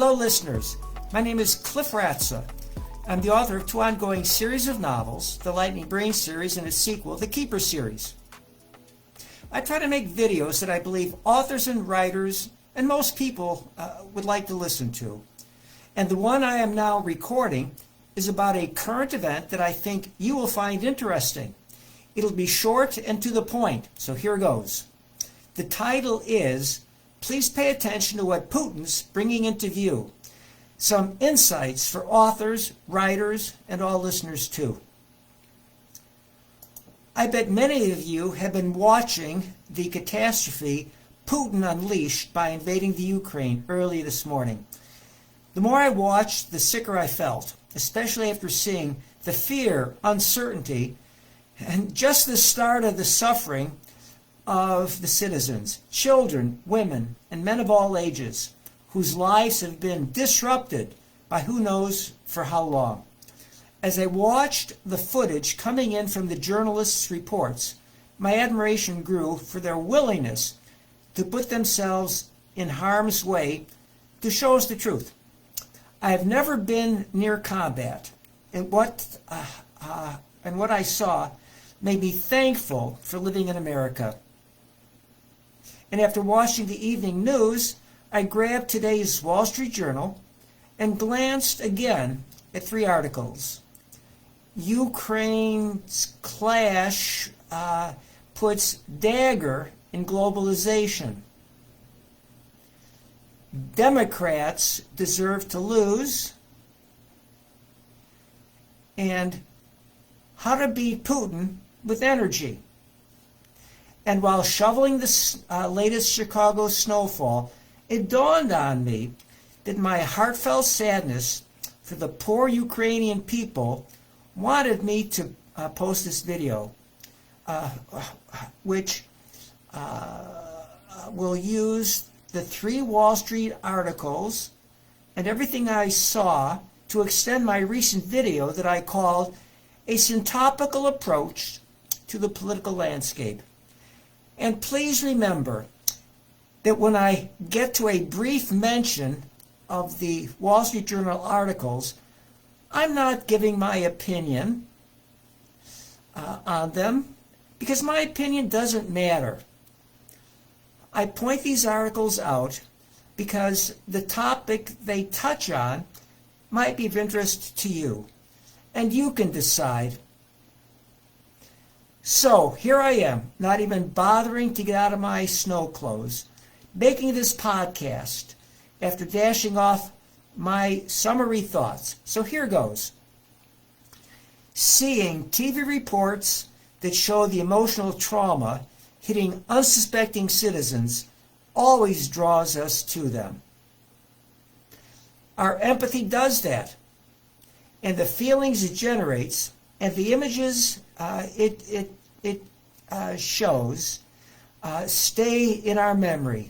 Hello listeners, my name is Cliff Ratza. I'm the author of two ongoing series of novels, the Lightning Brain series and its sequel, the Keeper series. I try to make videos that I believe authors and writers and most people would like to listen to. And the one I am now recording is about a current event that I think you will find interesting. It'll be short and to the point, so here goes. The title is, Please Pay Attention to What Putin's Bringing into View. Some insights for authors, writers, and all listeners too. I bet many of you have been watching the catastrophe Putin unleashed by invading the Ukraine early this morning. The more I watched, the sicker I felt, especially after seeing the fear, uncertainty, and just the start of the suffering of the citizens, children, women, and men of all ages, whose lives have been disrupted by who knows for how long. As I watched the footage coming in from the journalists' reports, my admiration grew for their willingness to put themselves in harm's way to show us the truth. I have never been near combat, and what I saw made me thankful for living in America. And after watching the evening news, I grabbed today's Wall Street Journal and glanced again at three articles. Ukraine's clash puts dagger in globalization. Democrats deserve to lose. And how to beat Putin with energy. And while shoveling the latest Chicago snowfall, it dawned on me that my heartfelt sadness for the poor Ukrainian people wanted me to post this video, which will use the three Wall Street articles and everything I saw to extend my recent video that I called A Syntopical Approach to the Political Landscape. And please remember that when I get to a brief mention of the Wall Street Journal articles, I'm not giving my opinion on them, because my opinion doesn't matter. I point these articles out because the topic they touch on might be of interest to you, and you can decide. So here I am, not even bothering to get out of my snow clothes, making this podcast after dashing off my summary thoughts. So here goes. Seeing TV reports that show the emotional trauma hitting unsuspecting citizens always draws us to them. Our empathy does that, and the feelings it generates, and the images it shows stay in our memory.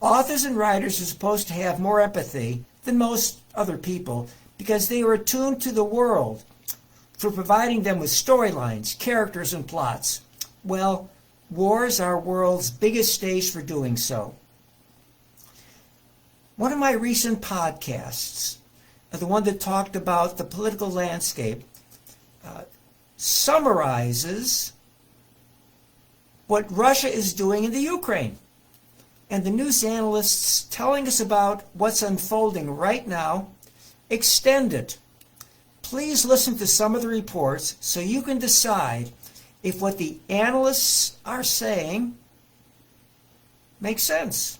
Authors and writers are supposed to have more empathy than most other people because they are attuned to the world for providing them with storylines, characters, and plots. Well, war is our world's biggest stage for doing so. One of my recent podcasts, the one that talked about the political landscape, summarizes what Russia is doing in the Ukraine. And the news analysts telling us about what's unfolding right now extend it. Please listen to some of the reports so you can decide if what the analysts are saying makes sense.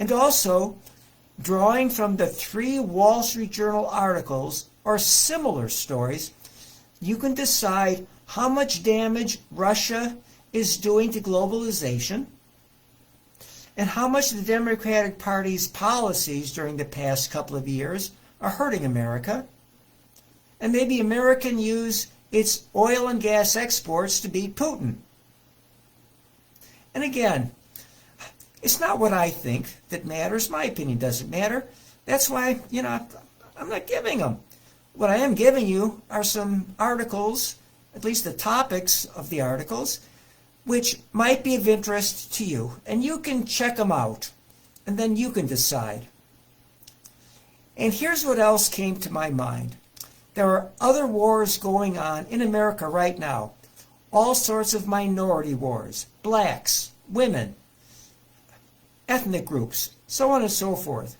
And also, drawing from the three Wall Street Journal articles or similar stories, you can decide how much damage Russia is doing to globalization and how much the Democratic Party's policies during the past couple of years are hurting America. And maybe America can use its oil and gas exports to beat Putin. And again, it's not what I think that matters. My opinion doesn't matter. That's why, I'm not giving them. What I am giving you are some articles, at least the topics of the articles, which might be of interest to you. And you can check them out and then you can decide. And here's what else came to my mind. There are other wars going on in America right now. All sorts of minority wars, blacks, women, ethnic groups, so on and so forth.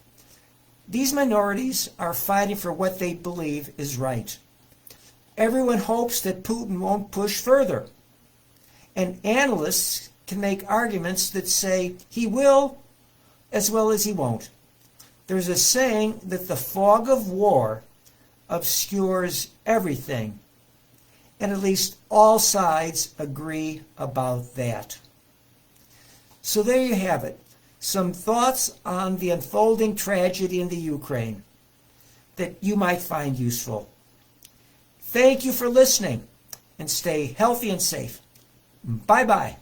These minorities are fighting for what they believe is right. Everyone hopes that Putin won't push further. And analysts can make arguments that say he will as well as he won't. There's a saying that the fog of war obscures everything. And at least all sides agree about that. So there you have it. Some thoughts on the unfolding tragedy in the Ukraine that you might find useful. Thank you for listening, and stay healthy and safe. Bye-bye.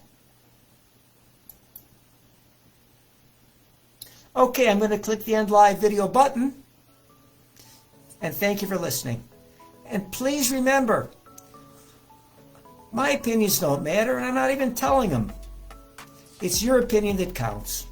Okay, I'm going to click the End Live Video button, and thank you for listening. And please remember, my opinions don't matter, and I'm not even telling them. It's your opinion that counts.